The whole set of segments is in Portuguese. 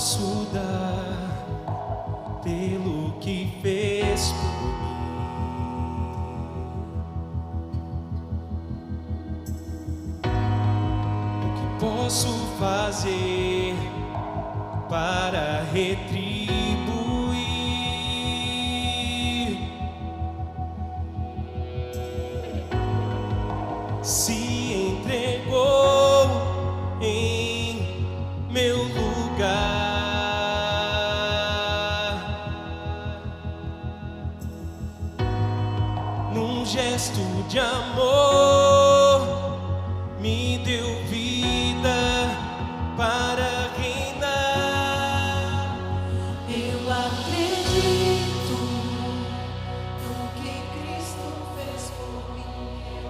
posso dar pelo que fez por mim? O que posso fazer para retribuir? Se entregou em meu lugar, num gesto de amor, me deu vida para reinar. Eu acredito no que Cristo fez por mim. Eu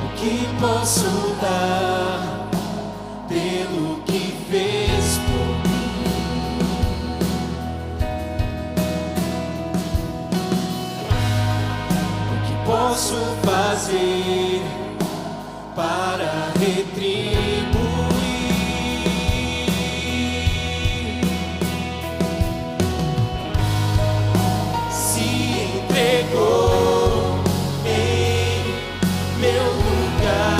O que posso dar pelo que fez por mim? O que posso fazer para retribuir? Se entregou em meu lugar,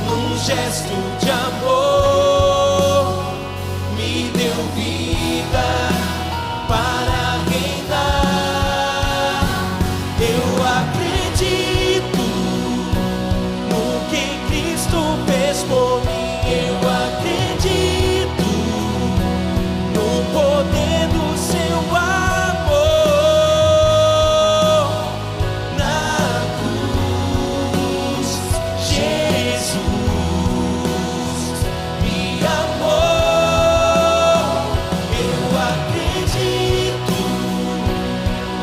num gesto de amor, me deu vida para reinar. Eu acredito no que Cristo fez por mim. Eu acredito no poder do seu amor na cruz. Jesus me amou. Eu acredito,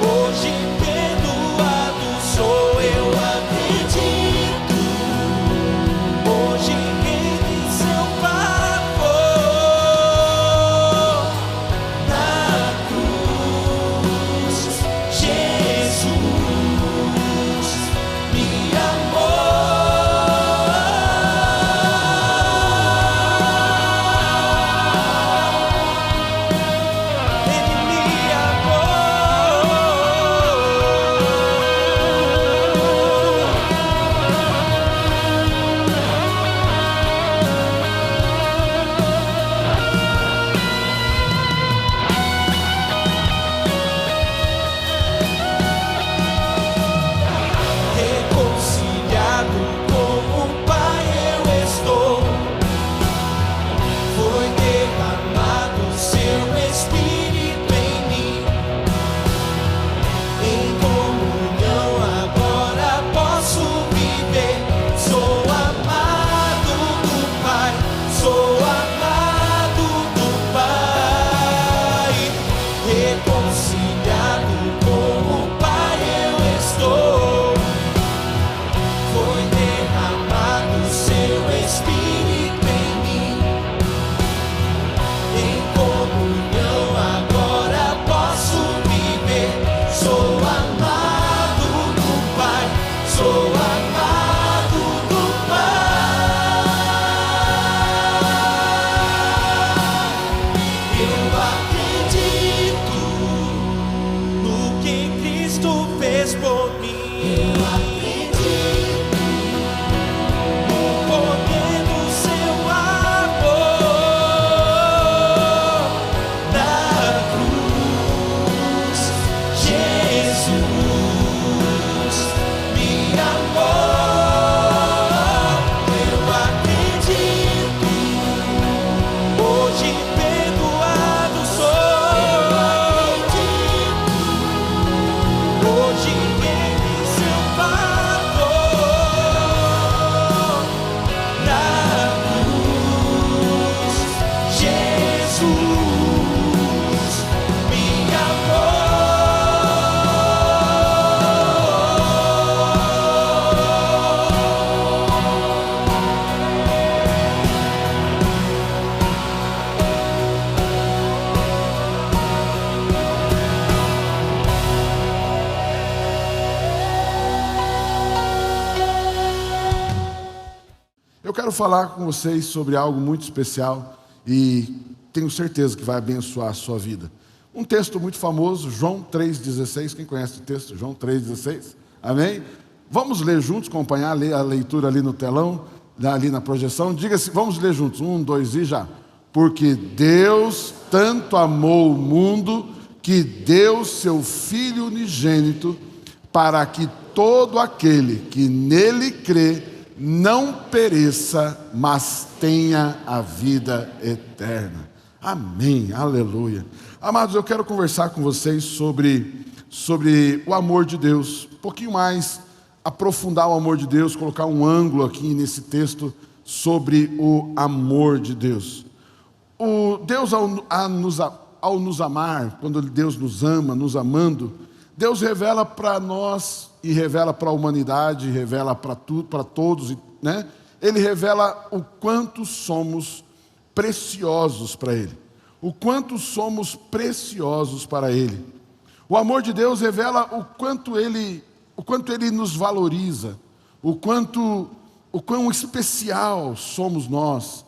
hoje perdoado sou. Eu acredito, hoje em seu favor na cruz. Jesus me amou. Ele me reconciliado com o Pai eu estou. Foi derramado seu Espírito em mim. Em comunhão agora posso viver. Sou amado do Pai, sou amado do Pai. Reconciliado com o Pai eu estou. Foi derramado seu Espírito em mim. Em comunhão agora posso viver. Sou amado do Pai, sou amado do Pai. Eu acredito no que Cristo fez por mim. Eu acredito no poder do seu amor na cruz. Jesus me amou. Eu acredito, hoje perdoado sou. Eu acredito, hoje em seu Pai. eu quero falar com vocês sobre algo muito especial e tenho certeza que vai abençoar a sua vida. Um texto muito famoso, João 3,16. Quem conhece o texto? João 3,16. Amém? Vamos ler juntos, acompanhar a leitura ali no telão, ali na projeção. Diga-se, vamos ler juntos. 1, 2 e já. Porque Deus tanto amou o mundo que deu seu Filho unigênito para que todo aquele que nele crê não pereça, mas tenha a vida eterna. Amém, aleluia. Amados, eu quero conversar com vocês sobre o amor de Deus. Um pouquinho mais, aprofundar o amor de Deus, colocar um ângulo aqui nesse texto sobre o amor de Deus. O Deus, ao nos amar, quando Deus nos ama, nos amando, Deus revela para nós e revela para a humanidade, revela para tudo, para todos, né? Ele revela o quanto somos preciosos para Ele, o quanto somos preciosos para Ele. O amor de Deus revela o quanto Ele nos valoriza, o quão especial somos nós,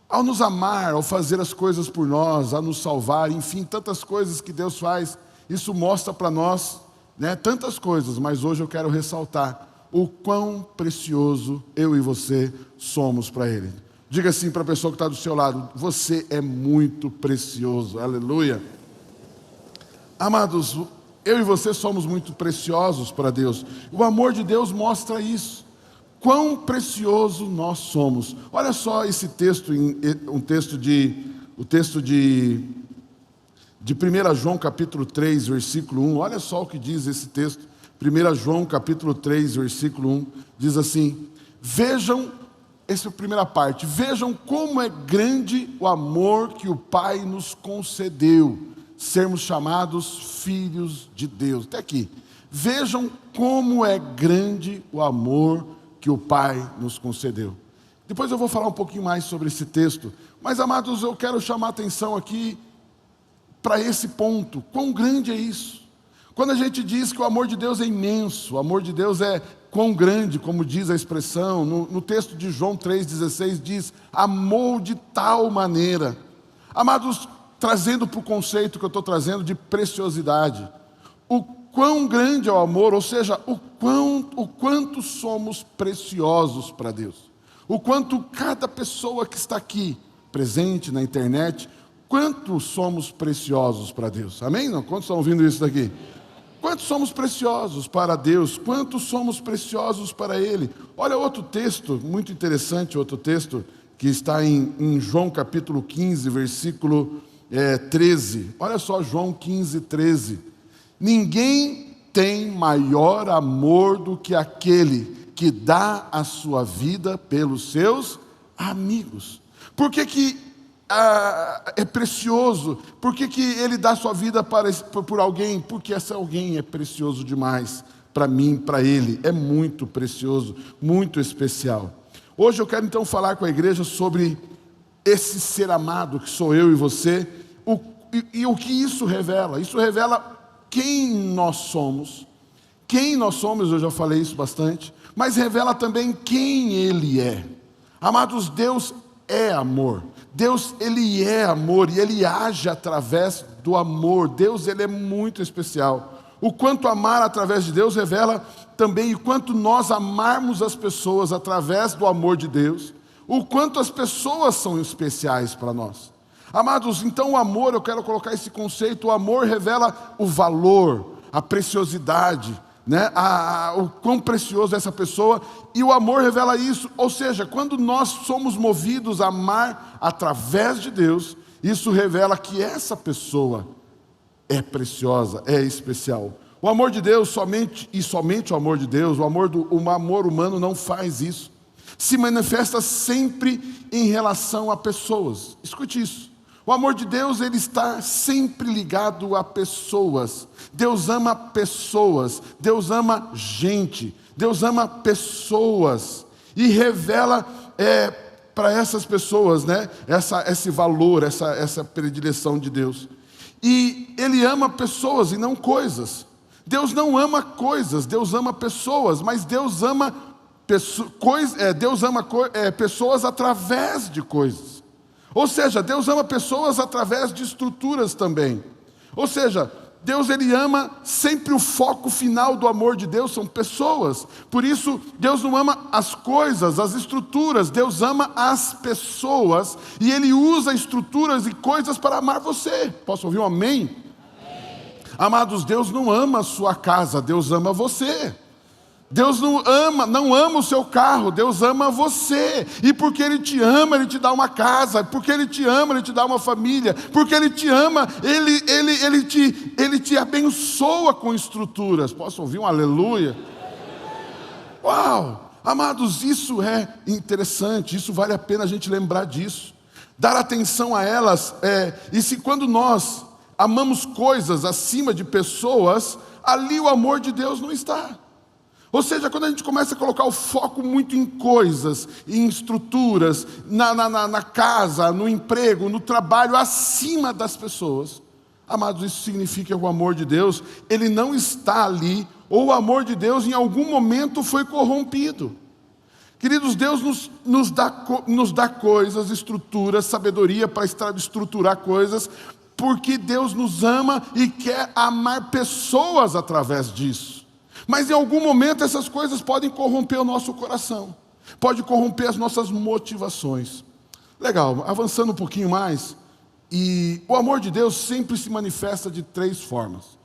ao nos amar, ao fazer as coisas por nós, a nos salvar, enfim, tantas coisas que Deus faz. Isso mostra para nós, né, tantas coisas, mas hoje eu quero ressaltar o quão precioso eu e você somos para Ele. Diga assim para a pessoa que está do seu lado: você é muito precioso, aleluia. Amados, eu e você somos muito preciosos para Deus. O amor de Deus mostra isso. Quão precioso nós somos. Olha só esse texto, o texto de 1 João capítulo 3, versículo 1. Olha só o que diz esse texto. 1 João capítulo 3, versículo 1. Diz assim: vejam, essa é a primeira parte, vejam como é grande o amor que o Pai nos concedeu, sermos chamados filhos de Deus. Até aqui. Vejam como é grande o amor que o Pai nos concedeu. Depois eu vou falar um pouquinho mais sobre esse texto, mas, amados, eu quero chamar a atenção aqui para esse ponto. Quão grande é isso? Quando a gente diz que o amor de Deus é imenso, o amor de Deus é quão grande, como diz a expressão, no texto de João 3,16 diz: amou de tal maneira. Amados, trazendo para o conceito que eu estou trazendo de preciosidade, o quão grande é o amor, ou seja, o quanto somos preciosos para Deus, o quanto cada pessoa que está aqui, presente na internet, quanto somos preciosos para Deus, amém? Não? Quantos estão ouvindo isso daqui? Quanto somos preciosos para Deus, quanto somos preciosos para Ele. Olha outro texto, muito interessante, outro texto, que está em João capítulo 15, versículo 13, olha só, João 15, 13, ninguém tem maior amor do que aquele que dá a sua vida pelos seus amigos. Por que é precioso? Por que ele dá a sua vida por alguém? Porque esse alguém é precioso demais para mim, para ele, é muito precioso, muito especial. Hoje eu quero então falar com a igreja sobre esse ser amado que sou eu e você, e o que isso revela. Isso revela quem nós somos. Quem nós somos, eu já falei isso bastante, mas revela também quem Ele é. Amados, Deus é amor. Deus, Ele é amor e Ele age através do amor. Deus, Ele é muito especial. O quanto amar através de Deus revela também o quanto nós amarmos as pessoas através do amor de Deus, o quanto as pessoas são especiais para nós. Amados, então o amor, eu quero colocar esse conceito, o amor revela o valor, a preciosidade, né? O quão precioso é essa pessoa, e o amor revela isso, ou seja, quando nós somos movidos a amar através de Deus, isso revela que essa pessoa é preciosa, é especial. O amor de Deus, somente o amor de Deus, o amor humano não faz isso. Se manifesta sempre em relação a pessoas. Escute isso. O amor de Deus, ele está sempre ligado a pessoas. Deus ama pessoas. Deus ama gente. Deus ama pessoas. E revela para essas pessoas, né, esse valor, essa predileção de Deus. E Ele ama pessoas e não coisas. Deus não ama coisas, Deus ama pessoas, mas Deus ama Deus ama pessoas através de coisas. Ou seja, Deus ama pessoas através de estruturas também. Ou seja, Deus ele ama sempre, o foco final do amor de Deus são pessoas. Por isso, Deus não ama as coisas, as estruturas. Deus ama as pessoas. E Ele usa estruturas e coisas para amar você. Posso ouvir um amém? Amém. Amados, Deus não ama a sua casa, Deus ama você. Deus não ama o seu carro, Deus ama você. E porque Ele te ama, Ele te dá uma casa. Porque Ele te ama, Ele te dá uma família. Porque Ele te ama, Ele te abençoa com estruturas. Posso ouvir um aleluia? Uau! Amados, isso é interessante, isso vale a pena a gente lembrar disso. Dar atenção a elas. E se quando nós amamos coisas acima de pessoas, ali o amor de Deus não está. Ou seja, quando a gente começa a colocar o foco muito em coisas, em estruturas, na casa, no emprego, no trabalho, acima das pessoas, amados, isso significa que o amor de Deus, ele não está ali, ou o amor de Deus em algum momento foi corrompido. Queridos, Deus nos dá coisas, estruturas, sabedoria para estruturar coisas, porque Deus nos ama e quer amar pessoas através disso. Mas em algum momento essas coisas podem corromper o nosso coração, pode corromper as nossas motivações. Legal, avançando um pouquinho mais, e o amor de Deus sempre se manifesta de 3 formas.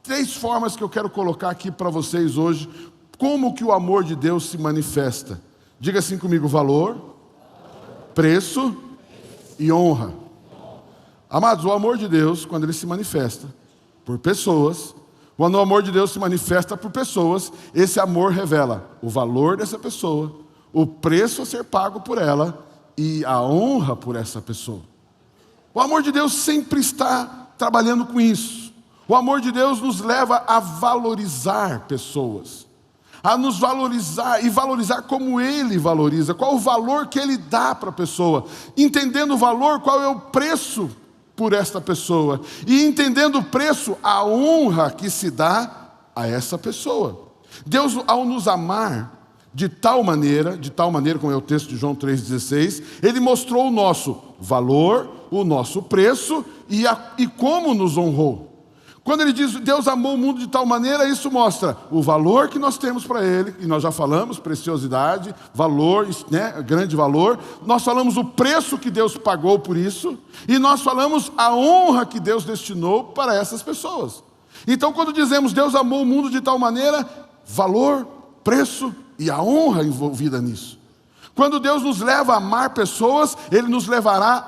3 formas que eu quero colocar aqui para vocês hoje, como que o amor de Deus se manifesta. Diga assim comigo: valor, preço e honra. Amados, o amor de Deus, quando ele se manifesta por pessoas, quando o amor de Deus se manifesta por pessoas, esse amor revela o valor dessa pessoa, o preço a ser pago por ela e a honra por essa pessoa. O amor de Deus sempre está trabalhando com isso. O amor de Deus nos leva a valorizar pessoas, a nos valorizar e valorizar como Ele valoriza, qual o valor que Ele dá para a pessoa, entendendo o valor, qual é o preço por esta pessoa, e entendendo o preço, a honra que se dá a essa pessoa. Deus, ao nos amar de tal maneira como é o texto de João 3,16, Ele mostrou o nosso valor, o nosso preço e como nos honrou. Quando Ele diz Deus amou o mundo de tal maneira, isso mostra o valor que nós temos para Ele, e nós já falamos, preciosidade, valor, né, grande valor. Nós falamos o preço que Deus pagou por isso, e nós falamos a honra que Deus destinou para essas pessoas. Então, quando dizemos Deus amou o mundo de tal maneira, valor, preço e a honra envolvida nisso. Quando Deus nos leva a amar pessoas, Ele nos levará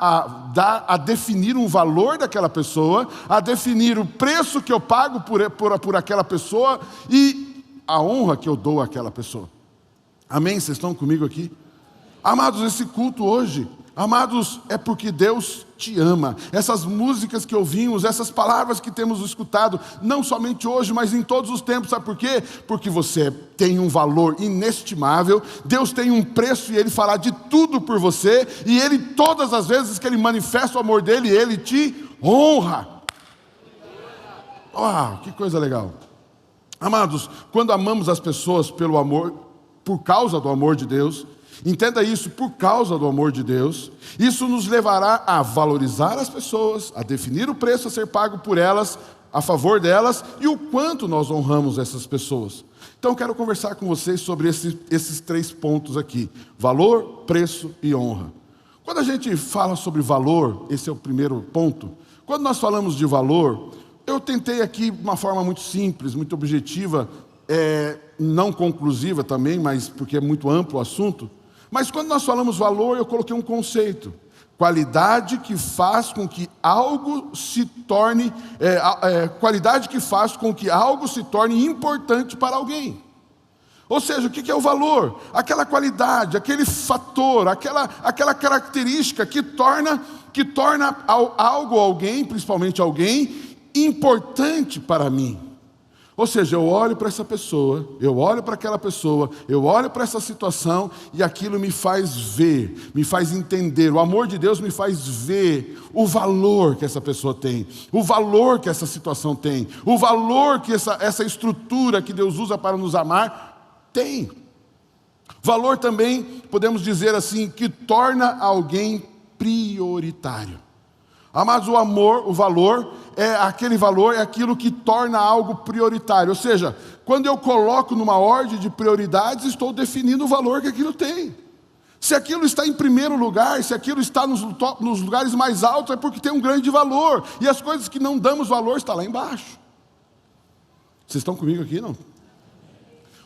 a definir um valor daquela pessoa, a definir o preço que eu pago por aquela pessoa e a honra que eu dou àquela pessoa. Amém? Vocês estão comigo aqui? Amados, esse culto hoje, amados, é porque Deus te ama. Essas músicas que ouvimos, essas palavras que temos escutado, não somente hoje, mas em todos os tempos, sabe por quê? Porque você tem um valor inestimável, Deus tem um preço e Ele fará de tudo por você, e Ele, todas as vezes que Ele manifesta o amor dEle, Ele te honra. Que coisa legal. Amados, quando amamos as pessoas pelo amor, por causa do amor de Deus, entenda isso, por causa do amor de Deus, isso nos levará a valorizar as pessoas, a definir o preço a ser pago por elas, a favor delas, e o quanto nós honramos essas pessoas. Então, quero conversar com vocês sobre esses 3 pontos aqui: valor, preço e honra. Quando a gente fala sobre valor, esse é o primeiro ponto. Quando nós falamos de valor, eu tentei aqui de uma forma muito simples, muito objetiva, não conclusiva também, mas porque é muito amplo o assunto. Mas quando nós falamos valor, eu coloquei um conceito: qualidade que faz com que algo se torne, qualidade que faz com que algo se torne importante para alguém. Ou seja, o que é o valor? Aquela qualidade, aquele fator, aquela característica que torna algo, alguém, principalmente alguém, importante para mim. Ou seja, eu olho para essa pessoa, eu olho para aquela pessoa, eu olho para essa situação e aquilo me faz ver, me faz entender. O amor de Deus me faz ver o valor que essa pessoa tem, o valor que essa situação tem, o valor que essa estrutura que Deus usa para nos amar tem. Valor também, podemos dizer assim, que torna alguém prioritário. Amados, o amor, o valor, é aquilo que torna algo prioritário. Ou seja, quando eu coloco numa ordem de prioridades, estou definindo o valor que aquilo tem. Se aquilo está em primeiro lugar, se aquilo está nos lugares mais altos, é porque tem um grande valor. E as coisas que não damos valor estão lá embaixo. Vocês estão comigo aqui, não?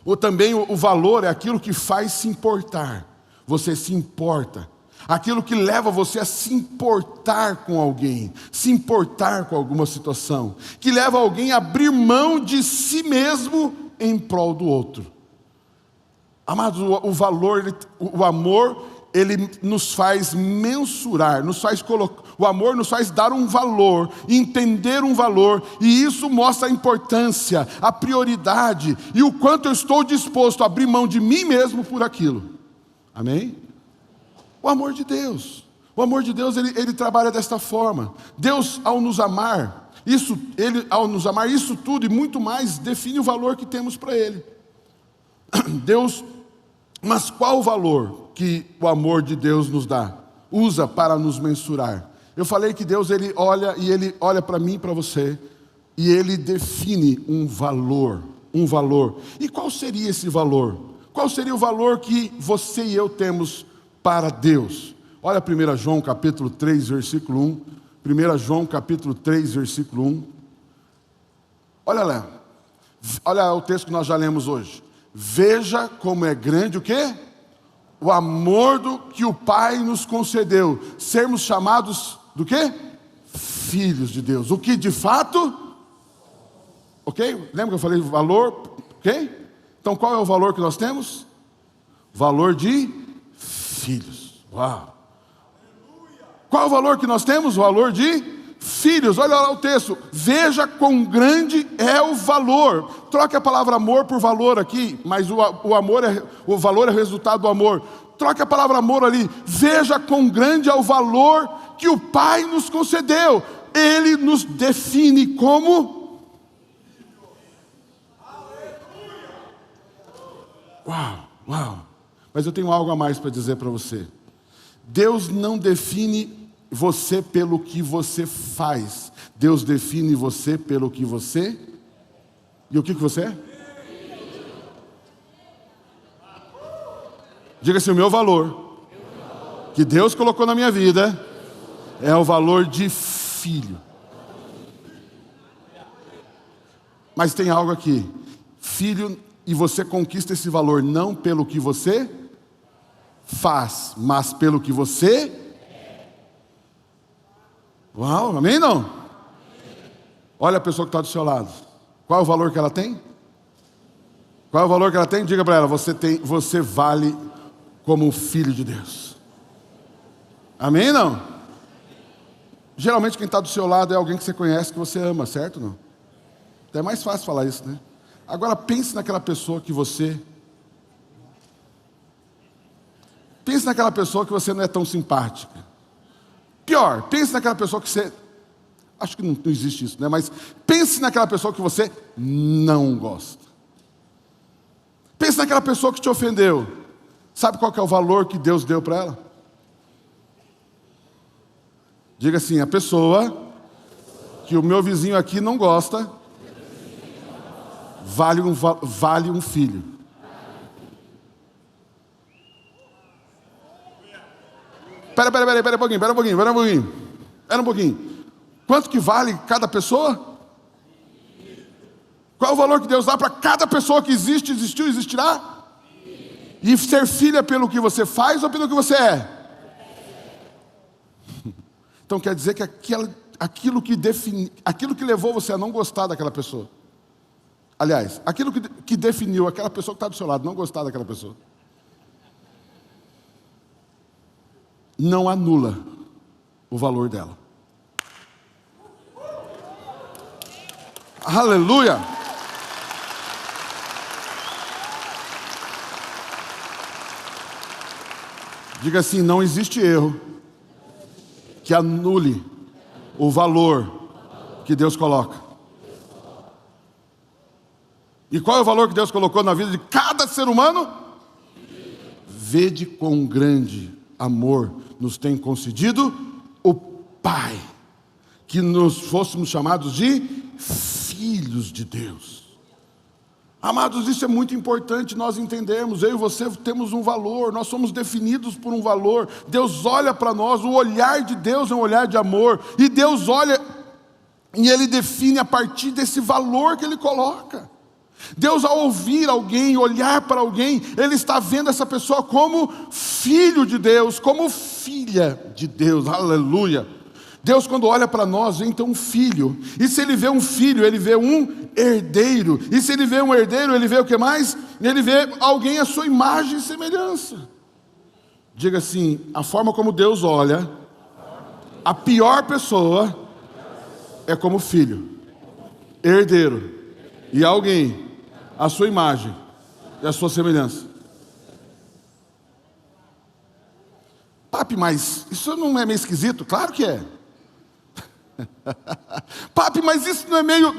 Ou também o valor é aquilo que faz se importar. Você se importa. Aquilo que leva você a se importar com alguém, se importar com alguma situação, que leva alguém a abrir mão de si mesmo em prol do outro. Amados, o valor, o amor, ele nos faz mensurar, o amor nos faz dar um valor, entender um valor, e isso mostra a importância, a prioridade, e o quanto eu estou disposto a abrir mão de mim mesmo por aquilo. Amém? O amor de Deus, ele trabalha desta forma. Deus, ao nos amar, isso tudo e muito mais, define o valor que temos para Ele. Mas qual o valor que o amor de Deus nos dá? Usa para nos mensurar. Eu falei que Deus, Ele olha para mim e para você, e Ele define um valor. E qual seria esse valor? Qual seria o valor que você e eu temos para Deus? Olha 1 João capítulo 3, versículo 1. 1 João capítulo 3, versículo 1. Olha lá. Olha o texto que nós já lemos hoje. Veja como é grande o quê? O amor que o Pai nos concedeu. Sermos chamados do quê? Filhos de Deus. O que de fato? Ok? Lembra que eu falei valor? Ok? Então qual é o valor que nós temos? Valor de filhos. Uau! Qual é o valor que nós temos? O valor de filhos. Olha lá o texto. Veja quão grande é o valor. Troque a palavra amor por valor aqui, mas o valor é resultado do amor. Troque a palavra amor ali. Veja quão grande é o valor que o Pai nos concedeu. Ele nos define como... Uau! Mas eu tenho algo a mais para dizer para você. Deus não define você pelo que você faz. Deus define você pelo que você... E o que você é? Diga assim, o meu valor que Deus colocou na minha vida é o valor de filho. Mas tem algo aqui. Filho, e você conquista esse valor não pelo que você faz, mas pelo que você... Uau, amém não? Olha a pessoa que está do seu lado. Qual é o valor que ela tem? Qual é o valor que ela tem? Diga para ela, você vale como um filho de Deus. Amém não? Geralmente quem está do seu lado é alguém que você conhece, que você ama, certo não? Então é mais fácil falar isso, né? Agora pense naquela pessoa que você... Pense naquela pessoa que você não é tão simpática. Pior, pense naquela pessoa que você... Acho que não existe isso, né? Mas pense naquela pessoa que você não gosta. Pense naquela pessoa que te ofendeu. Sabe qual que é o valor que Deus deu para ela? Diga assim, a pessoa que o meu vizinho aqui não gosta vale um filho. Espera um pouquinho. Quanto que vale cada pessoa? Qual é o valor que Deus dá para cada pessoa que existe, existiu, existirá? E ser filho é pelo que você faz ou pelo que você é? Então quer dizer que aquilo que levou você a não gostar daquela pessoa. Aliás, aquilo que definiu aquela pessoa que está do seu lado, não gostar daquela pessoa, não anula o valor dela. Aleluia! Diga assim, não existe erro que anule o valor que Deus coloca. E qual é o valor que Deus colocou na vida de cada ser humano? vede quão grande amor nos tem concedido o Pai, que nos fôssemos chamados de filhos de Deus. Amados, isso é muito importante nós entendermos. Eu e você temos um valor, nós somos definidos por um valor. Deus olha para nós, o olhar de Deus é um olhar de amor, e Deus olha e Ele define a partir desse valor que Ele coloca. Deus, ao ouvir alguém, olhar para alguém, Ele está vendo essa pessoa como filho de Deus, como filha de Deus, aleluia. Deus, quando olha para nós, vê então um filho, e se Ele vê um filho, Ele vê um herdeiro, e se Ele vê um herdeiro, Ele vê o que mais? Ele vê alguém à sua imagem e semelhança. Diga assim: a forma como Deus olha, a pior pessoa é como filho, herdeiro, e alguém à sua imagem e à sua semelhança. Papi, mas isso não é meio esquisito? Claro que é. Papi, mas isso não é meio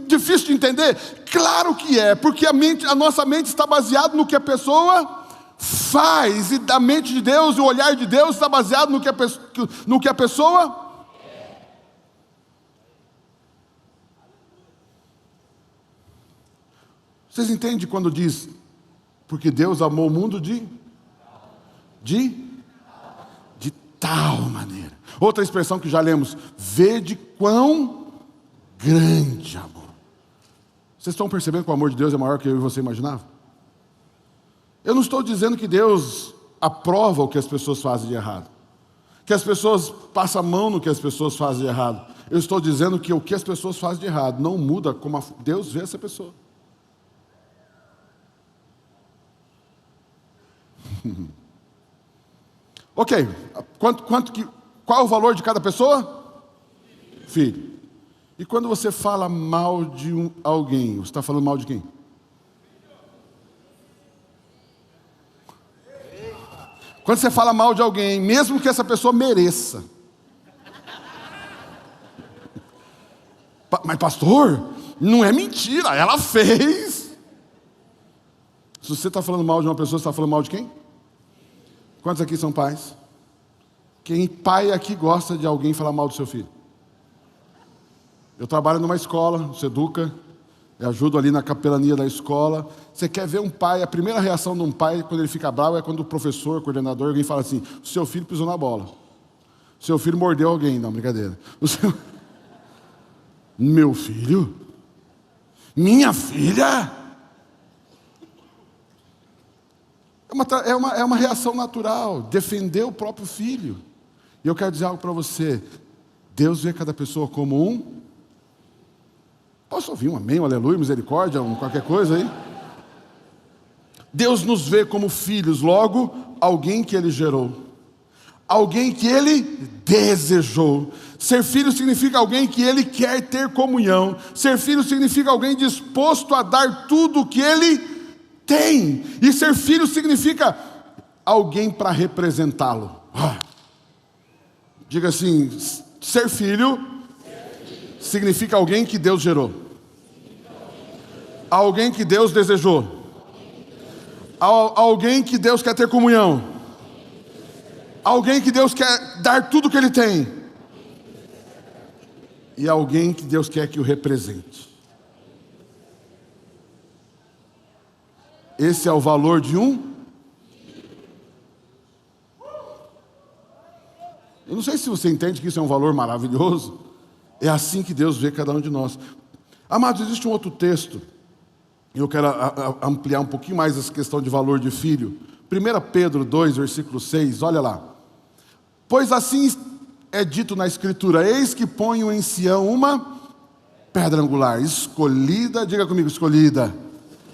difícil de entender? Claro que é, porque a nossa mente está baseada no que a pessoa faz, e a mente de Deus, o olhar de Deus está baseado no que a pessoa Vocês entendem quando diz, porque Deus amou o mundo de tal maneira. Outra expressão que já lemos, vede quão grande amor. Vocês estão percebendo que o amor de Deus é maior que eu e você imaginava? Eu não estou dizendo que Deus aprova o que as pessoas fazem de errado, que as pessoas passam a mão no que as pessoas fazem de errado. Eu estou dizendo que o que as pessoas fazem de errado não muda como Deus vê essa pessoa. Ok, qual é o valor de cada pessoa? Filho. E quando você fala mal de alguém, você está falando mal de quem? Quando você fala mal de alguém, mesmo que essa pessoa mereça. Mas pastor, não é mentira, ela fez. Se você está falando mal de uma pessoa, você está falando mal de quem? Quantos aqui são pais? Quem pai aqui gosta de alguém falar mal do seu filho? Eu trabalho numa escola, você educa, eu ajudo ali na capelania da escola. Você quer ver um pai, a primeira reação de um pai quando ele fica bravo é quando o professor, o coordenador, alguém fala assim, o seu filho pisou na bola. O seu filho mordeu alguém, não, brincadeira. Meu filho? Minha filha? É uma reação natural, defender o próprio filho. E eu quero dizer algo para você, Deus vê cada pessoa como um... Posso ouvir um amém, um aleluia, misericórdia, qualquer coisa aí? Deus nos vê como filhos, logo, alguém que Ele gerou, alguém que Ele desejou. Ser filho significa alguém que Ele quer ter comunhão. Ser filho significa alguém disposto a dar tudo o que Ele tem. E ser filho significa alguém para representá-lo. Diga assim, ser filho significa alguém que Deus gerou, alguém que Deus desejou, alguém que Deus quer ter comunhão, alguém que Deus quer dar tudo o que Ele tem, e alguém que Deus quer que o represente. Esse é o valor de um. Eu não sei se você entende que isso é um valor maravilhoso. É assim que Deus vê cada um de nós. Amados, existe um outro texto, e eu quero ampliar um pouquinho mais essa questão de valor de filho. 1 Pedro 2, versículo 6, olha lá. Pois assim é dito na Escritura, eis que ponho em Sião uma pedra angular, escolhida, diga comigo, escolhida.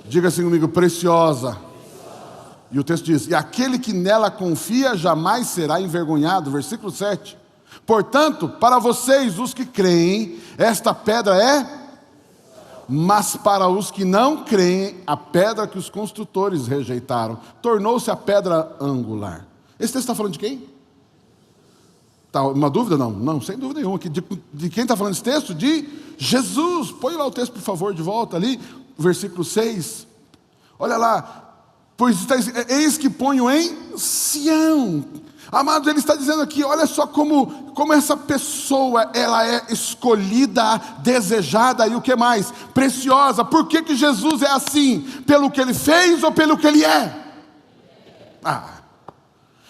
Diga assim comigo, preciosa. E o texto diz, e aquele que nela confia jamais será envergonhado. Versículo 7. Portanto, para vocês, os que creem, esta pedra é... Mas para os que não creem, a pedra que os construtores rejeitaram, tornou-se a pedra angular. Esse texto está falando de quem? Tá, uma dúvida? Não, não, sem dúvida nenhuma. De quem está falando esse texto? De Jesus. Põe lá o texto, por favor, de volta ali. Versículo 6. Olha lá. Pois eis que ponho em Sião. Amados, ele está dizendo aqui, olha só como essa pessoa, ela é escolhida, desejada e o que mais? Preciosa. Por que Jesus é assim? Pelo que ele fez ou pelo que ele é?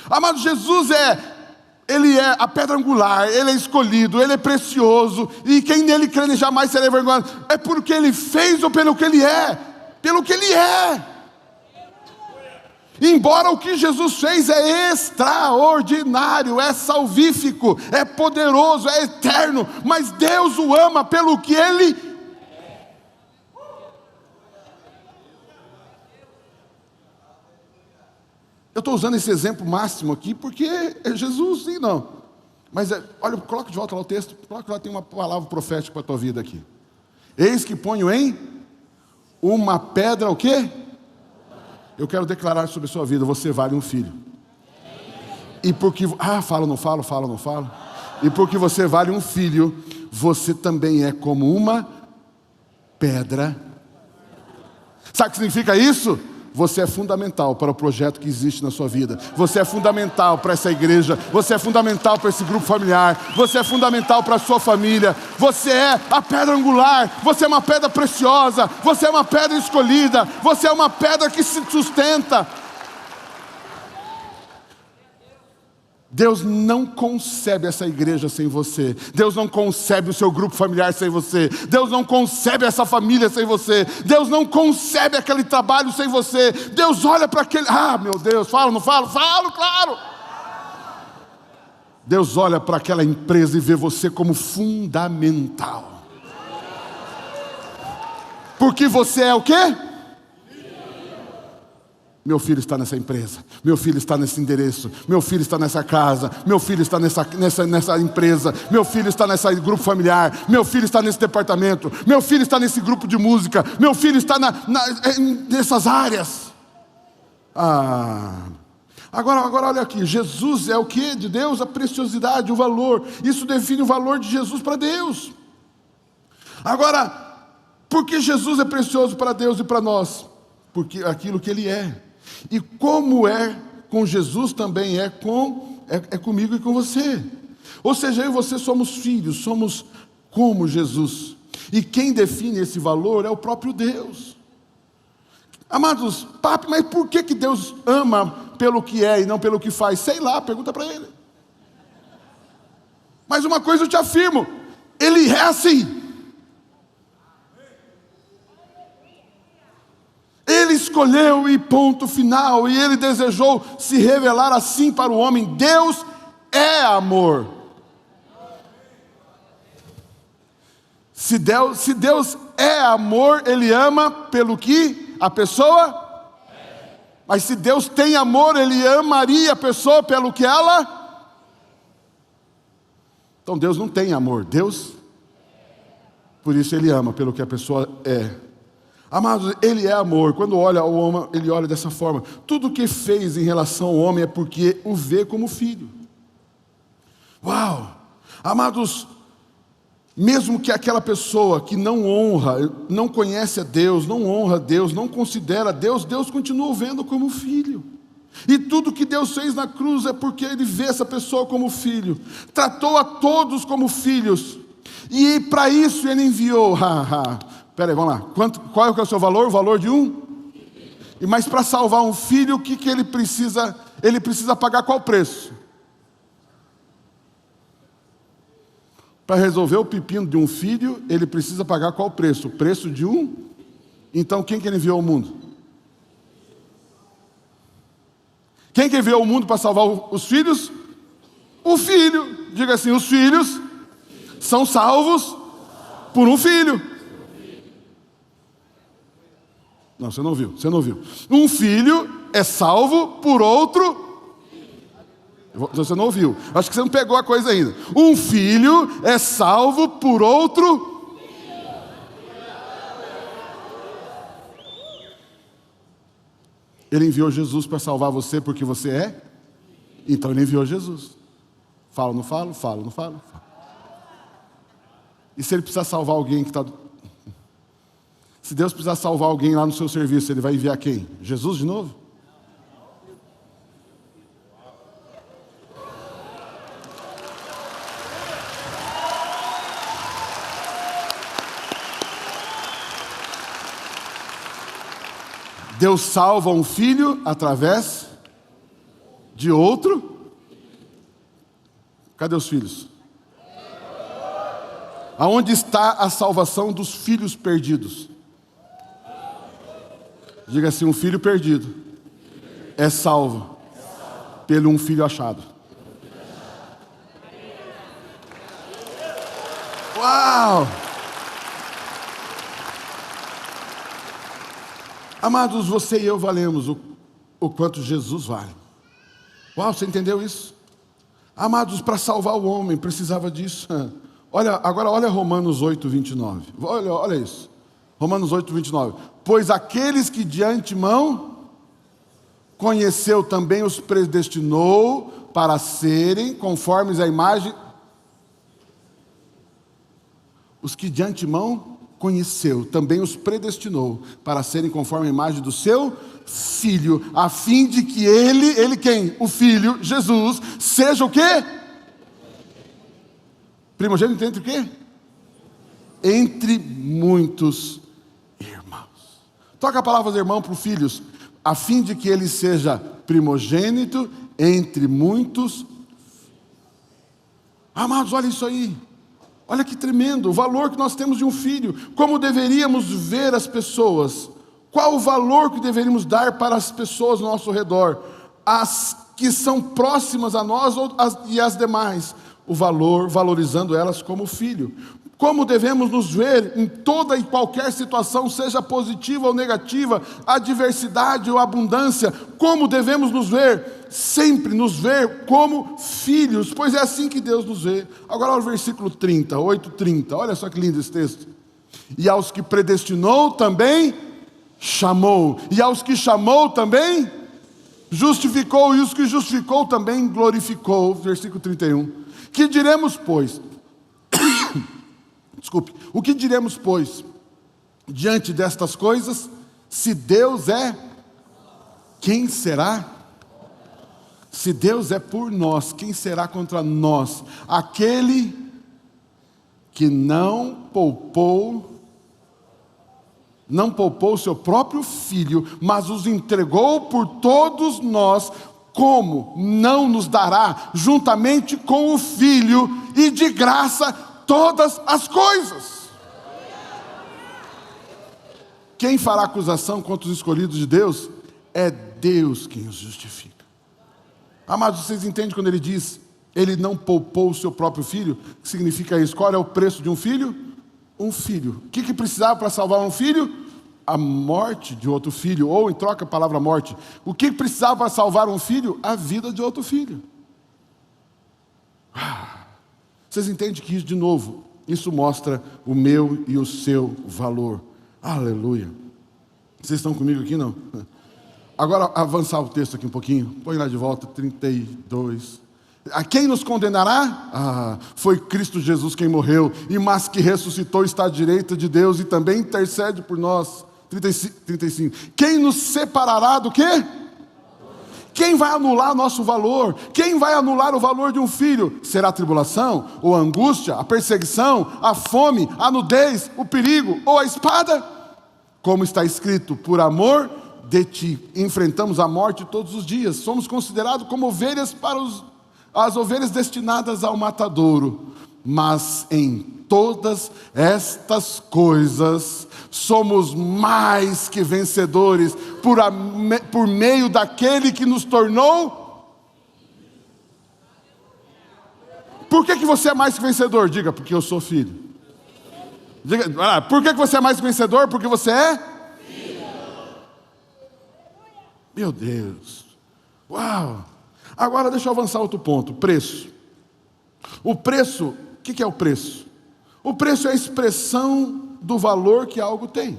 Amados, Jesus ele é a pedra angular, ele é escolhido, ele é precioso, e quem nele crê jamais será envergonhado. É porque ele fez ou pelo que ele é? Pelo que ele é. Embora o que Jesus fez é extraordinário, é salvífico, é poderoso, é eterno, mas Deus o ama pelo que ele é. Eu estou usando esse exemplo máximo aqui porque é Jesus, sim, não. Mas olha, coloca de volta lá o texto, coloca lá, tem uma palavra profética para a tua vida aqui. Eis que ponho em uma pedra, o quê? Eu quero declarar sobre a sua vida, você vale um filho. E porque, falo, não falo. E porque você vale um filho, você também é como uma pedra. Sabe o que significa isso? Você é fundamental para o projeto que existe na sua vida. Você é fundamental para essa igreja. Você é fundamental para esse grupo familiar. Você é fundamental para a sua família. Você é a pedra angular. Você é uma pedra preciosa. Você é uma pedra escolhida. Você é uma pedra que se sustenta. Deus não concebe essa igreja sem você. Deus não concebe o seu grupo familiar sem você. Deus não concebe essa família sem você. Deus não concebe aquele trabalho sem você. Deus olha para aquele... meu Deus, falo, não falo? Falo, claro. Deus olha para aquela empresa e vê você como fundamental. Porque você é o quê? Meu filho está nessa empresa, meu filho está nesse endereço, meu filho está nessa casa, meu filho está nessa empresa, meu filho está nesse grupo familiar, meu filho está nesse departamento, meu filho está nesse grupo de música, meu filho está nessas áreas. Agora olha aqui, Jesus é o que de Deus? A preciosidade, o valor. Isso define o valor de Jesus para Deus. Agora, por que Jesus é precioso para Deus e para nós? Porque aquilo que Ele é. E como é com Jesus também é comigo e com você. Ou seja, eu e você somos filhos, somos como Jesus. E quem define esse valor é o próprio Deus. Amados, papi, mas por que Deus ama pelo que é e não pelo que faz? Sei lá, pergunta para Ele. Mas uma coisa eu te afirmo, Ele é assim. Ele escolheu e ponto final, e Ele desejou se revelar assim para o homem. Deus é amor. Se Deus é amor, Ele ama pelo que a pessoa... Mas se Deus tem amor, Ele amaria a pessoa pelo que ela... Então Deus não tem amor, Deus... Por isso Ele ama pelo que a pessoa é. Amados, Ele é amor. Quando olha o homem, Ele olha dessa forma. Tudo o que fez em relação ao homem é porque o vê como filho. Uau! Amados, mesmo que aquela pessoa que não honra, não conhece a Deus, não honra a Deus, não considera Deus, Deus continua o vendo como filho. E tudo que Deus fez na cruz é porque Ele vê essa pessoa como filho. Tratou a todos como filhos. E para isso Ele enviou... Peraí, vamos lá. Qual é o seu valor? O valor de um? Mas para salvar um filho, o que ele precisa? Ele precisa pagar qual preço? Para resolver o pepino de um filho, ele precisa pagar qual preço? O preço de um? Então quem que Ele enviou ao mundo? Quem que enviou ao mundo para salvar os filhos? O filho. Diga assim, os filhos são salvos por um filho. Não, você não viu. Um filho é salvo por outro. Você não ouviu. Acho que você não pegou a coisa ainda. Um filho é salvo por outro. Ele enviou Jesus para salvar você porque você é. Então Ele enviou Jesus. Falo, não falo? Falo, não falo? E se Ele precisar salvar alguém que está... Se Deus precisar salvar alguém lá no seu serviço, Ele vai enviar quem? Jesus de novo? Deus salva um filho através de outro. Cadê os filhos? Aonde está a salvação dos filhos perdidos? Diga assim: um filho perdido é salvo pelo um filho achado. Uau! Amados, você e eu valemos o quanto Jesus vale. Uau, você entendeu isso? Amados, para salvar o homem precisava disso. Agora olha Romanos 8, 29. Olha isso. Romanos 8, 29. Pois aqueles que de antemão conheceu também os predestinou para serem conformes à imagem. Os que de antemão conheceu também os predestinou para serem conforme a imagem do seu Filho, a fim de que ele quem? O Filho, Jesus, seja o quê? Primogênito entre o quê? Entre muitos irmãos. Toca a palavra irmão para os filhos. A fim de que ele seja primogênito entre muitos. Amados, olha isso aí. Olha que tremendo, o valor que nós temos de um filho. Como deveríamos ver as pessoas? Qual o valor que deveríamos dar para as pessoas ao nosso redor? As que são próximas a nós e as demais. O valor, valorizando elas como filho. Como devemos nos ver em toda e qualquer situação, seja positiva ou negativa, adversidade ou abundância. Como devemos nos ver? Sempre nos ver como filhos, pois é assim que Deus nos vê. Agora olha o versículo 30, 8:30, olha só que lindo esse texto. E aos que predestinou também chamou, e aos que chamou também justificou, e os que justificou também glorificou. Versículo 31. Que diremos, pois? Desculpe. O que diremos, pois, diante destas coisas? Se Deus é, quem será? Se Deus é por nós, quem será contra nós? Aquele que não poupou o seu próprio Filho, mas os entregou por todos nós, como não nos dará, juntamente com o Filho, e de graça, todas as coisas? Quem fará acusação contra os escolhidos de Deus? É Deus quem os justifica. Amados, vocês entendem quando ele diz, ele não poupou o seu próprio filho? O que significa isso? Qual é o preço de um filho? Um filho. O que precisava para salvar um filho? A morte de outro filho, ou em troca a palavra morte. O que precisava para salvar um filho? A vida de outro filho. Vocês entendem que isso, de novo, isso mostra o meu e o seu valor. Aleluia. Vocês estão comigo aqui, não? Agora, avançar o texto aqui um pouquinho. Põe lá de volta, 32. A quem nos condenará? Foi Cristo Jesus quem morreu, mas que ressuscitou, está à direita de Deus e também intercede por nós. 35. Quem nos separará do quê? Quem vai anular nosso valor? Quem vai anular o valor de um filho? Será a tribulação, ou a angústia, a perseguição, a fome, a nudez, o perigo, ou a espada? Como está escrito, por amor de ti enfrentamos a morte todos os dias. Somos considerados como ovelhas para as ovelhas destinadas ao matadouro. Mas em todas estas coisas somos mais que vencedores por meio daquele que nos tornou. Por que você é mais que vencedor? Diga, porque eu sou filho. Diga, por que você é mais que vencedor? Porque você é filho. Meu Deus. Uau. Agora deixa eu avançar outro ponto, preço. O preço, o que é o preço? O preço é a expressão do valor que algo tem.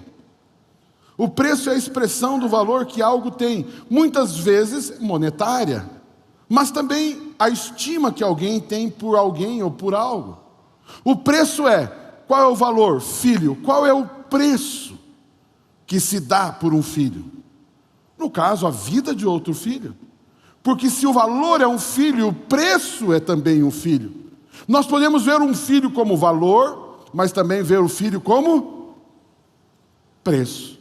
O preço é a expressão do valor que algo tem. Muitas vezes monetária, mas também a estima que alguém tem por alguém ou por algo. O preço é, qual é o valor? Filho. Qual é o preço que se dá por um filho? No caso, a vida de outro filho. Porque se o valor é um filho, o preço é também um filho. Nós podemos ver um filho como valor, mas também ver o filho como preço.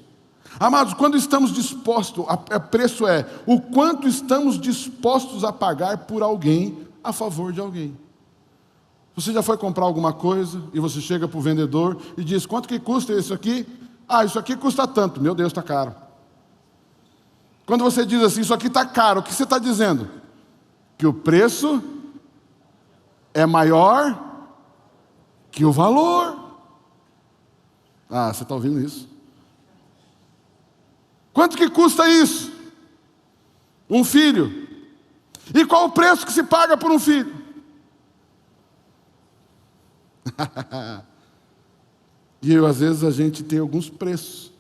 Amados, quando estamos dispostos, o preço é o quanto estamos dispostos a pagar por alguém, a favor de alguém. Você já foi comprar alguma coisa e você chega para o vendedor e diz: quanto que custa isso aqui? Ah, isso aqui custa tanto. Meu Deus, está caro. Quando você diz assim, isso aqui está caro, o que você está dizendo? Que o preço é maior que o valor. Ah, você está ouvindo isso? Quanto que custa isso? Um filho. E qual o preço que se paga por um filho? E às vezes a gente tem alguns preços.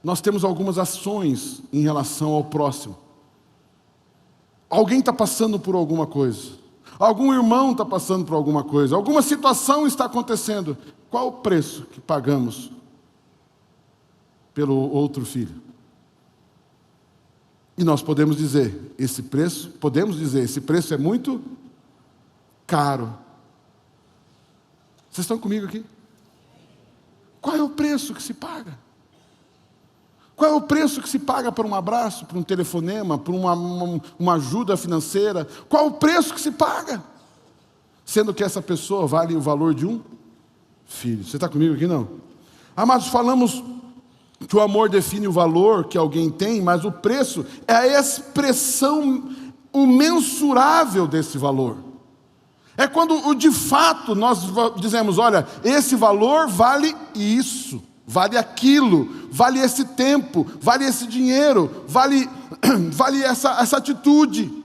Nós temos algumas ações em relação ao próximo. Alguém está passando por alguma coisa. Algum irmão está passando por alguma coisa. Alguma situação está acontecendo. Qual o preço que pagamos pelo outro filho? E nós podemos dizer, esse preço é muito caro. Vocês estão comigo aqui? Qual é o preço que se paga? Qual é o preço que se paga por um abraço, por um telefonema, por uma ajuda financeira? Qual é o preço que se paga? Sendo que essa pessoa vale o valor de um filho. Você está comigo aqui, não? Amados, falamos que o amor define o valor que alguém tem, mas o preço é a expressão, o mensurável desse valor. É quando de fato nós dizemos, olha, esse valor vale isso, vale aquilo, vale esse tempo, vale esse dinheiro, vale essa atitude.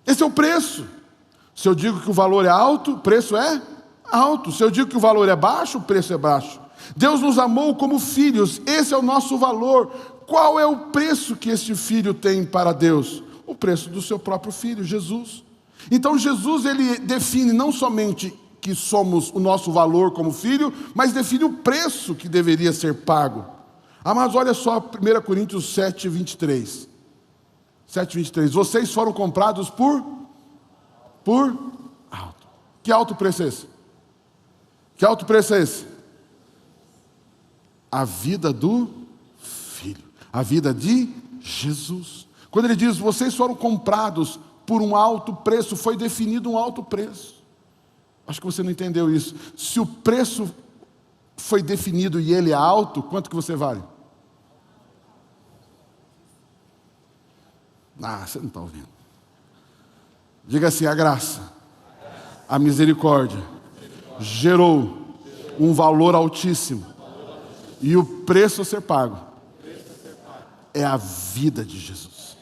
Esse é o preço. Se eu digo que o valor é alto, o preço é alto. Se eu digo que o valor é baixo, o preço é baixo. Deus nos amou como filhos, esse é o nosso valor. Qual é o preço que este filho tem para Deus? O preço do seu próprio filho, Jesus. Então Jesus, ele define não somente que somos o nosso valor como filho, mas define o preço que deveria ser pago. Mas olha só 1 Coríntios 7, 23. 7, 23. Vocês foram comprados por alto. Que alto preço é esse? Que alto preço é esse? A vida do Filho, a vida de Jesus. Quando ele diz, vocês foram comprados por um alto preço, foi definido um alto preço. Acho que você não entendeu isso. Se o preço foi definido e ele é alto, quanto que você vale? Ah, você não está ouvindo. Diga assim, a graça, a misericórdia, gerou um valor altíssimo. E o preço a ser pago é a vida de Jesus.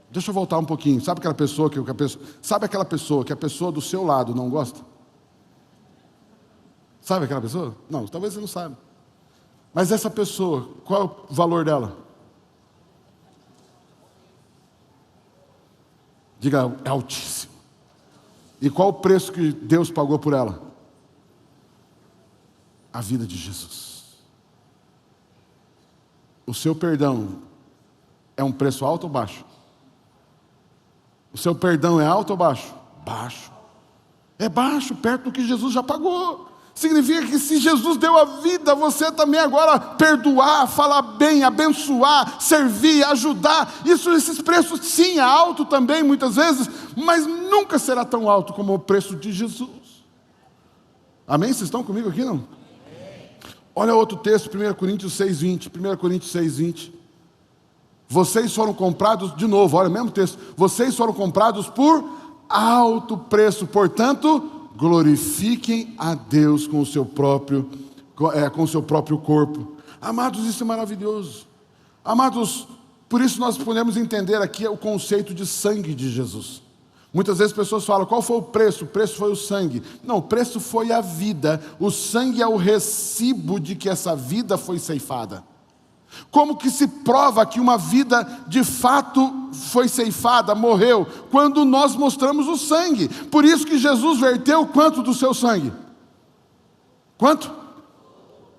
Deixa eu voltar um pouquinho. Sabe aquela pessoa que a pessoa do seu lado não gosta? Sabe aquela pessoa? Não, talvez você não saiba. Mas essa pessoa, qual é o valor dela? Diga, é altíssimo. E qual o preço que Deus pagou por ela? A vida de Jesus. O seu perdão é um preço alto ou baixo? O seu perdão é alto ou baixo? Baixo. É baixo, perto do que Jesus já pagou. Significa que se Jesus deu a vida, você também agora perdoar, falar bem, abençoar, servir, ajudar. Esses preços sim é alto também muitas vezes, mas nunca será tão alto como o preço de Jesus. Amém? Vocês estão comigo aqui, não? Olha outro texto, 1 Coríntios 6:20. 1 Coríntios 6:20. Vocês foram comprados, de novo, olha o mesmo texto. Vocês foram comprados por alto preço, portanto, glorifiquem a Deus com o seu próprio corpo. Amados, isso é maravilhoso. Amados, por isso nós podemos entender aqui o conceito de sangue de Jesus. Muitas vezes as pessoas falam, qual foi o preço? O preço foi o sangue. Não, o preço foi a vida. O sangue é o recibo de que essa vida foi ceifada. Como que se prova que uma vida de fato foi ceifada, morreu? Quando nós mostramos o sangue. Por isso que Jesus verteu quanto do seu sangue? Quanto?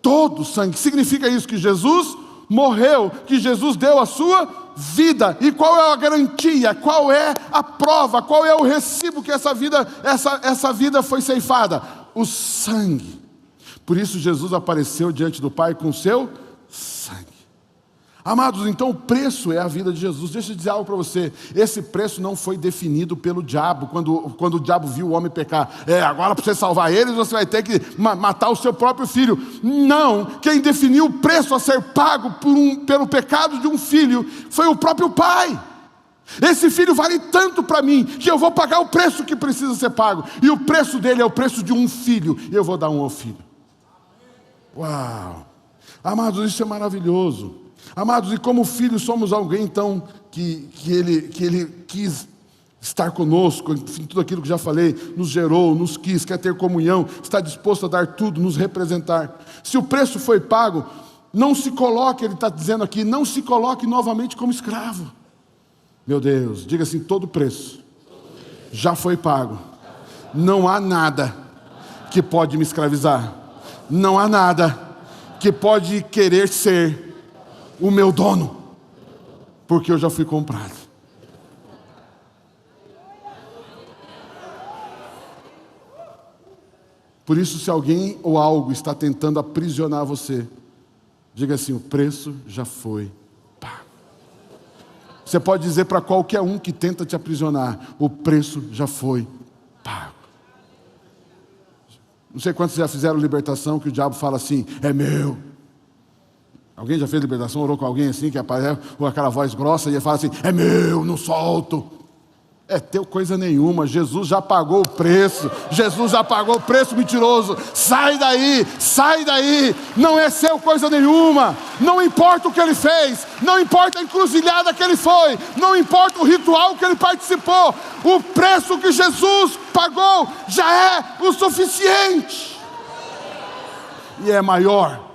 Todo o sangue. Significa isso que Jesus morreu, que Jesus deu a sua vida. E qual é a garantia? Qual é a prova? Qual é o recibo que essa vida foi ceifada? O sangue. Por isso Jesus apareceu diante do Pai com o seu sangue. Amados, então o preço é a vida de Jesus. Deixa eu dizer algo para você. Esse preço não foi definido pelo diabo, quando o diabo viu o homem pecar. Agora para você salvar eles, você vai ter que matar o seu próprio filho. Não, quem definiu o preço a ser pago pelo pecado de um filho foi o próprio Pai. Esse filho vale tanto para mim, que eu vou pagar o preço que precisa ser pago. E o preço dele é o preço de um filho, e eu vou dar um ao filho. Uau! Amados, isso é maravilhoso. Amados, e como filhos somos alguém então que ele quis estar conosco, enfim, tudo aquilo que já falei, nos gerou, nos quis, quer ter comunhão, está disposto a dar tudo, nos representar. Se o preço foi pago, não se coloque, ele está dizendo aqui, não se coloque novamente como escravo. Meu Deus, diga assim, todo preço já foi pago. Não há nada que pode me escravizar. Não há nada que pode querer ser o meu dono, porque eu já fui comprado. Por isso, se alguém ou algo está tentando aprisionar você, diga assim, o preço já foi pago. Você pode dizer para qualquer um que tenta te aprisionar, o preço já foi pago. Não sei quantos já fizeram libertação, que o diabo fala assim, é meu. Alguém já fez libertação, orou com alguém assim, que aparece com aquela voz grossa, e ele fala assim, é meu, não solto. É teu coisa nenhuma, Jesus já pagou o preço. Jesus já pagou o preço, mentiroso. Sai daí, não é seu coisa nenhuma. Não importa o que ele fez, não importa a encruzilhada que ele foi, não importa o ritual que ele participou. O preço que Jesus pagou já é o suficiente. E é maior.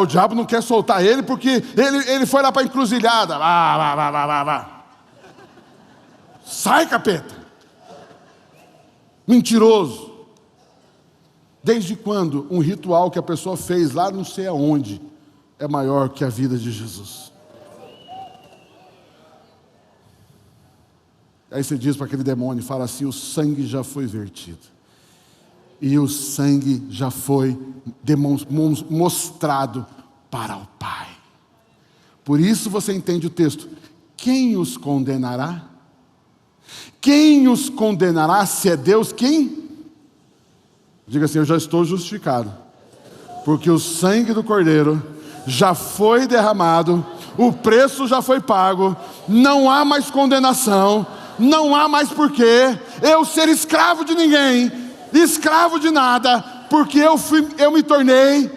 O diabo não quer soltar ele porque ele foi lá para a encruzilhada. Vá. Sai, capeta. Mentiroso. Desde quando um ritual que a pessoa fez lá não sei aonde é maior que a vida de Jesus? Aí você diz para aquele demônio, fala assim, o sangue já foi vertido. E o sangue já foi mostrado para o Pai. Por isso você entende o texto. Quem os condenará? Quem os condenará se é Deus quem? Diga assim, eu já estou justificado. Porque o sangue do Cordeiro já foi derramado, o preço já foi pago, não há mais condenação, não há mais porquê eu ser escravo de ninguém. Escravo de nada, porque eu me tornei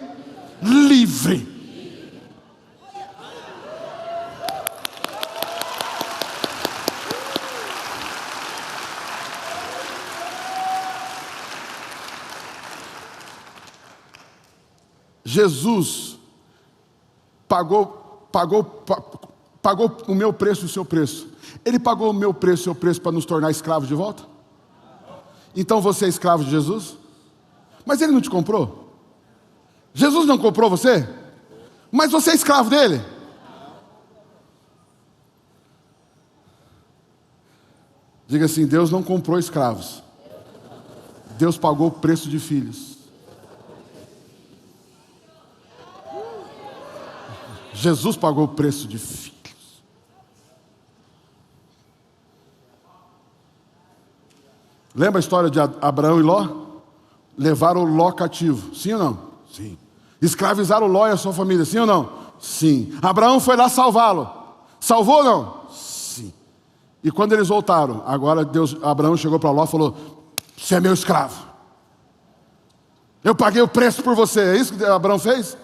livre. Jesus pagou o meu preço e o seu preço. Ele pagou o meu preço e o seu preço para nos tornar escravos de volta? Então você é escravo de Jesus? Mas ele não te comprou? Jesus não comprou você? Mas você é escravo dele? Diga assim, Deus não comprou escravos. Deus pagou o preço de filhos. Jesus pagou o preço de filhos. Lembra a história de Abraão e Ló? Levaram Ló cativo, sim ou não? Sim. Escravizaram Ló e a sua família, sim ou não? Sim. Abraão foi lá salvá-lo. Salvou ou não? Sim. E quando eles voltaram, agora Abraão chegou para Ló e falou, você é meu escravo. Eu paguei o preço por você. É isso que Abraão fez?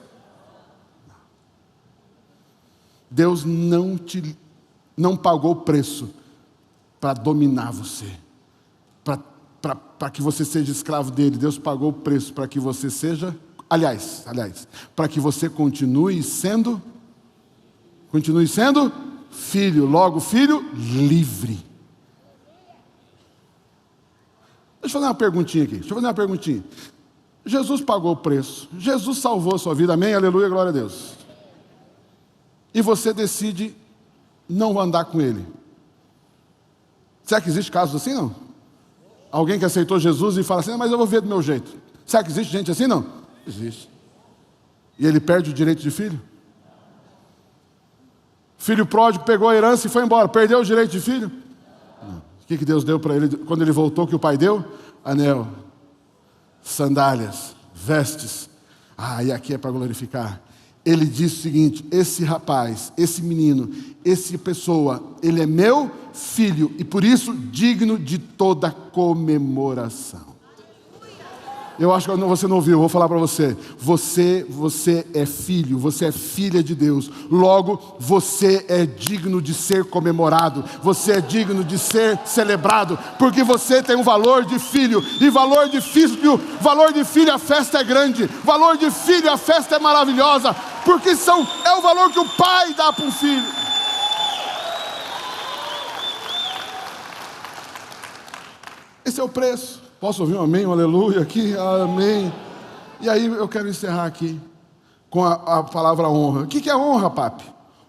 Deus não pagou o preço para dominar você. Para que você seja escravo dele. Deus pagou o preço para que você seja, aliás, para que você continue sendo filho, logo filho livre. Deixa eu fazer uma perguntinha aqui. Jesus pagou o preço, Jesus salvou a sua vida, amém, aleluia, glória a Deus. e você decide não andar com ele. Será que existe casos assim, não? Alguém que aceitou Jesus e fala assim, mas eu vou ver do meu jeito. Será que existe gente assim, não? Existe. E ele perde o direito de filho? Filho pródigo pegou a herança e foi embora, perdeu o direito de filho? Não. O que Deus deu para ele quando ele voltou, que o pai deu? Anel, sandálias, vestes. E aqui é para glorificar. Ele disse o seguinte, esse rapaz, esse menino, essa pessoa, ele é meu filho e por isso digno de toda comemoração. Eu acho que você não ouviu, eu vou falar para você. Você é filho, você é filha de Deus. Logo, você é digno de ser comemorado. Você é digno de ser celebrado. Porque você tem um valor de filho. E valor de filho, a festa é grande. Valor de filho, a festa é maravilhosa. Porque é o valor que o pai dá para um filho. Esse é o preço. Posso ouvir um amém, um aleluia aqui? Amém. E aí eu quero encerrar aqui com a palavra honra. O que é honra, papi?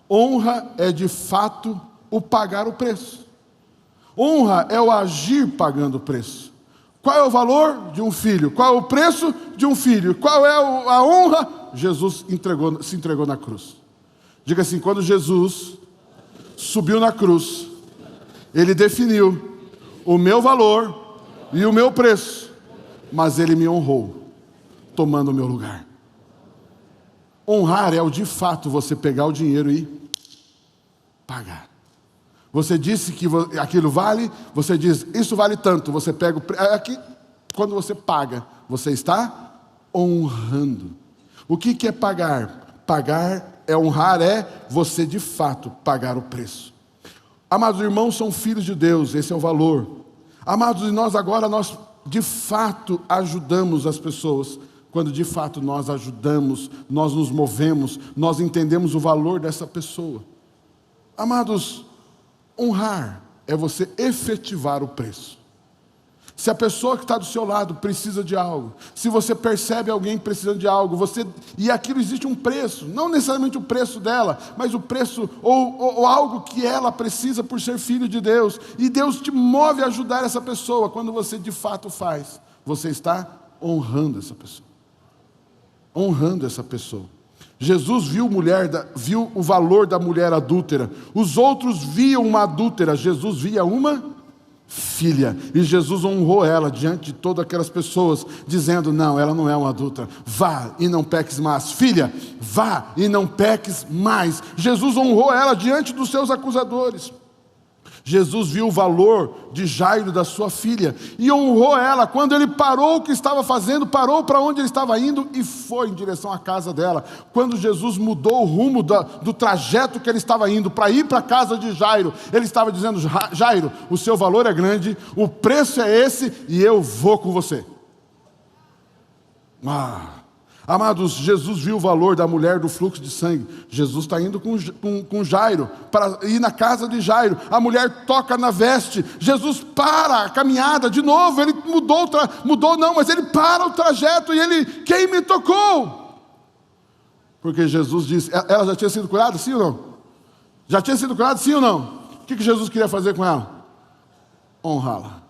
Honra é de fato o pagar o preço. Honra é o agir pagando o preço. Qual é o valor de um filho? Qual é o preço de um filho? Qual é a honra? Jesus se entregou na cruz. Diga assim, quando Jesus subiu na cruz, Ele definiu o meu valor e o meu preço, mas Ele me honrou, tomando o meu lugar. Honrar é o de fato você pegar o dinheiro e pagar. Você disse que aquilo vale, você diz, isso vale tanto, você pega aqui, quando você paga, você está honrando. O que é pagar? Pagar é honrar, é você de fato pagar o preço. Amados irmãos, são filhos de Deus, esse é o valor. Amados, e nós de fato ajudamos as pessoas. Quando de fato nós ajudamos, nós nos movemos, nós entendemos o valor dessa pessoa. Amados, honrar é você efetivar o preço. Se a pessoa que está do seu lado precisa de algo, se você percebe alguém precisando de algo, e aquilo existe um preço, não necessariamente o preço dela, mas o preço ou algo que ela precisa por ser filho de Deus, e Deus te move a ajudar essa pessoa, quando você de fato faz, você está honrando essa pessoa. Honrando essa pessoa. Jesus viu o valor da mulher adúltera, os outros viam uma adúltera, Jesus via uma filha, e Jesus honrou ela diante de todas aquelas pessoas, dizendo, não, ela não é uma adúltera, vá e não peques mais, filha, vá e não peques mais. Jesus honrou ela diante dos seus acusadores. Jesus viu o valor de Jairo, da sua filha, e honrou ela. Quando ele parou o que estava fazendo, parou para onde ele estava indo e foi em direção à casa dela. Quando Jesus mudou o rumo do trajeto que ele estava indo para ir para a casa de Jairo, ele estava dizendo, Jairo, o seu valor é grande, o preço é esse e eu vou com você. Amados, Jesus viu o valor da mulher do fluxo de sangue. Jesus está indo com Jairo, para ir na casa de Jairo. A mulher toca na veste. Jesus para a caminhada de novo. Ele mas ele para o trajeto e ele, quem me tocou? Porque Jesus disse, ela já tinha sido curada, sim ou não? Já tinha sido curada, sim ou não? O que Jesus queria fazer com ela? Honrá-la.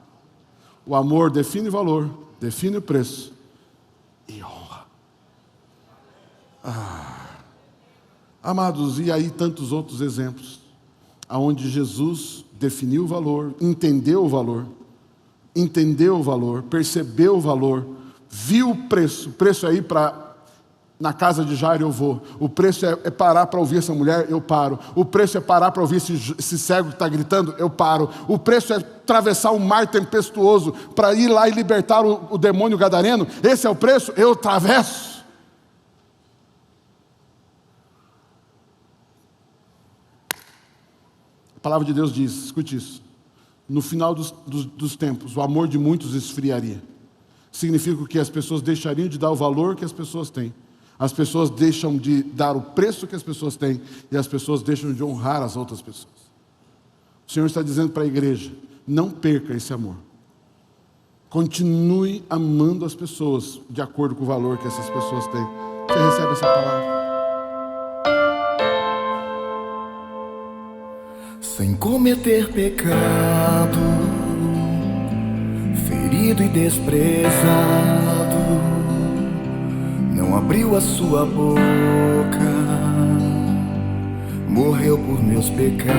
O amor define valor, define o preço e honra. Amados, e aí tantos outros exemplos, aonde Jesus definiu o valor, entendeu o valor, percebeu o valor, viu o preço aí na casa de Jairo eu vou, o preço é parar para ouvir essa mulher, eu paro, o preço é parar para ouvir esse cego que está gritando, eu paro, o preço é atravessar um mar tempestuoso para ir lá e libertar o demônio gadareno, esse é o preço, eu atravesso. A palavra de Deus diz, escute isso, no final dos tempos, o amor de muitos esfriaria. Significa que as pessoas deixariam de dar o valor que as pessoas têm. As pessoas deixam de dar o preço que as pessoas têm, e as pessoas deixam de honrar as outras pessoas. O Senhor está dizendo para a igreja, não perca esse amor. Continue amando as pessoas, de acordo com o valor que essas pessoas têm. Você recebe essa palavra? sem cometer pecado, ferido e desprezado, não abriu a sua boca, morreu por meus pecados.